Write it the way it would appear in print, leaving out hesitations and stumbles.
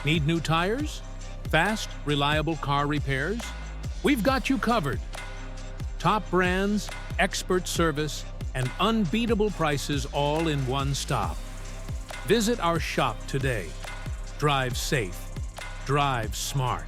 Need new tires? Fast, reliable car repairs? We've got you covered. Top brands, expert service, and unbeatable prices all in one stop. Visit our shop today. Drive safe. Drive smart.